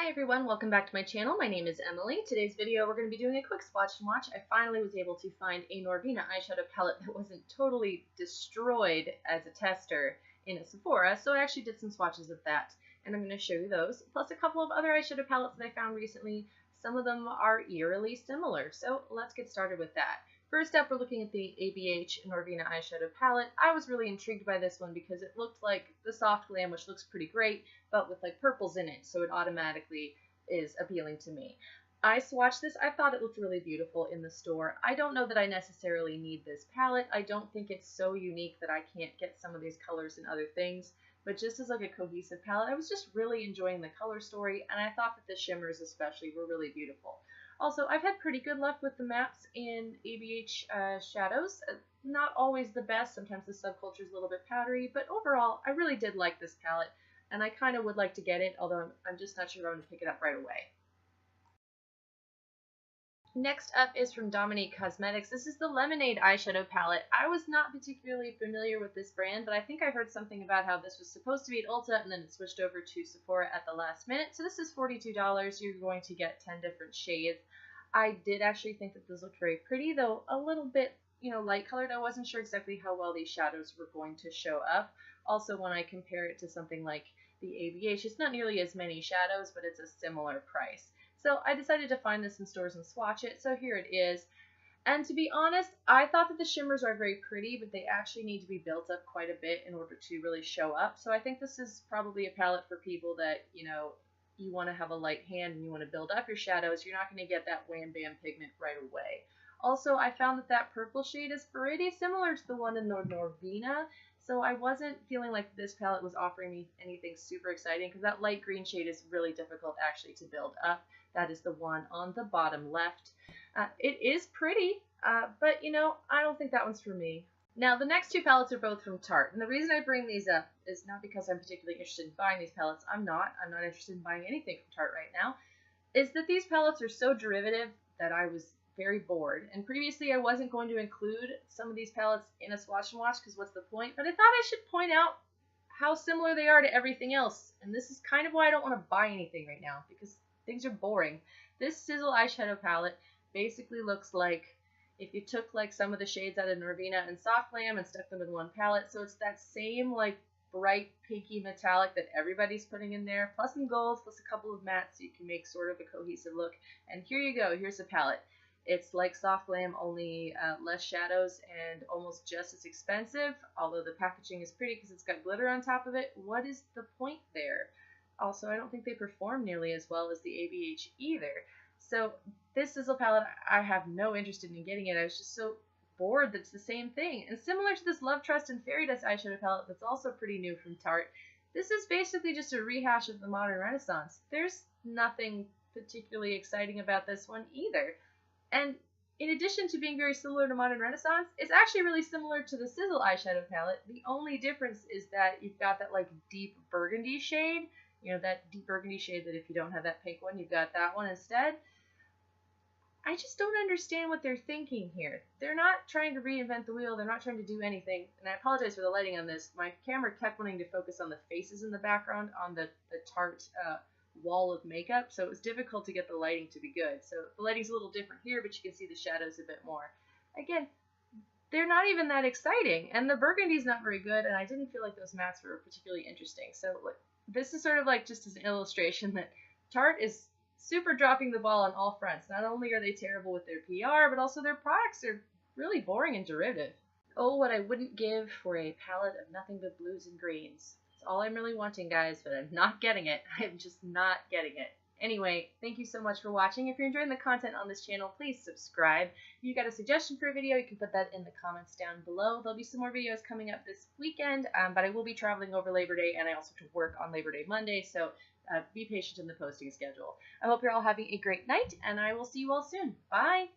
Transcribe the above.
Hi everyone, welcome back to my channel. My name is Emily. Today's video we're going to be doing a quick swatch and watch. I finally was able to find a Norvina eyeshadow palette that wasn't totally destroyed as a tester in a Sephora, so I actually did some swatches of that, and I'm going to show you those, plus a couple of other eyeshadow palettes that I found recently. Some of them are eerily similar, so let's get started with that. First up, we're looking at the ABH Norvina eyeshadow palette. I was really intrigued by this one because it looked like the Soft Glam, which looks pretty great, but with like purples in it, so it automatically is appealing to me. I swatched this. I thought it looked really beautiful in the store. I don't know that I necessarily need this palette. I don't think it's so unique that I can't get some of these colors in other things, but just as like a cohesive palette, I was just really enjoying the color story, and I thought that the shimmers especially were really beautiful. Also, I've had pretty good luck with the mattes in ABH shadows. Not always the best. Sometimes the subculture is a little bit powdery, but overall, I really did like this palette, and I kind of would like to get it, although I'm just not sure if I'm going to pick it up right away. Next up is from Dominique Cosmetics. This is the Lemonade eyeshadow palette. I was not particularly familiar with this brand, but I think I heard something about how this was supposed to be at Ulta and then it switched over to Sephora at the last minute. So this is $42. You're going to get 10 different shades. I did actually think that this looked very pretty, though a little bit, light colored. I wasn't sure exactly how well these shadows were going to show up. Also, when I compare it to something like the ABH, it's not nearly as many shadows, but it's a similar price. So I decided to find this in stores and swatch it, so here it is. And to be honest, I thought that the shimmers are very pretty, but they actually need to be built up quite a bit in order to really show up. So I think this is probably a palette for people that, you want to have a light hand and you want to build up your shadows. You're not going to get that wham bam pigment right away. Also, I found that that purple shade is pretty similar to the one in the Norvina, so I wasn't feeling like this palette was offering me anything super exciting because that light green shade is really difficult actually to build up. That is the one on the bottom left. It is pretty, but I don't think that one's for me. Now, the next two palettes are both from Tarte, and the reason I bring these up is not because I'm particularly interested in buying these palettes. I'm not interested in buying anything from Tarte right now. Is that these palettes are so derivative that I was very bored, and previously I wasn't going to include some of these palettes in a swatch and watch because what's the point, but I thought I should point out how similar they are to everything else, and this is kind of why I don't want to buy anything right now because things are boring. This Sizzle eyeshadow palette basically looks like if you took like some of the shades out of Norvina and Soft Glam and stuck them in one palette, so it's that same like bright pinky metallic that everybody's putting in there, plus some golds, plus a couple of mattes, so you can make sort of a cohesive look. And here you go, here's the palette. It's like Soft Glam, only less shadows and almost just as expensive, although the packaging is pretty because it's got glitter on top of it. What is the point there? Also, I don't think they perform nearly as well as the ABH either. So this Sizzle palette, I have no interest in getting it. I was just so bored that it's the same thing. And similar to this Love, Trust, and Fairy Dust eyeshadow palette that's also pretty new from Tarte, this is basically just a rehash of the Modern Renaissance. There's nothing particularly exciting about this one either. And in addition to being very similar to Modern Renaissance, it's actually really similar to the Sizzle eyeshadow palette. The only difference is that you've got that like deep burgundy shade, that deep burgundy shade that if you don't have that pink one, you've got that one instead. I just don't understand what they're thinking here. They're not trying to reinvent the wheel. They're not trying to do anything. And I apologize for the lighting on this. My camera kept wanting to focus on the faces in the background on the Tarte wall of makeup, so it was difficult to get the lighting to be good. So the lighting's a little different here, but you can see the shadows a bit more. Again, they're not even that exciting, and the burgundy's not very good, and I didn't feel like those mattes were particularly interesting. So this is sort of like just as an illustration that Tarte is super dropping the ball on all fronts. Not only are they terrible with their PR, but also their products are really boring and derivative. Oh, what I wouldn't give for a palette of nothing but blues and greens. It's all I'm really wanting, guys, but I'm not getting it. I'm just not getting it. Anyway, thank you so much for watching. If you're enjoying the content on this channel, please subscribe. If you got a suggestion for a video, you can put that in the comments down below. There'll be some more videos coming up this weekend, but I will be traveling over Labor Day, and I also have to work on Labor Day Monday, so be patient in the posting schedule. I hope you're all having a great night, and I will see you all soon. Bye!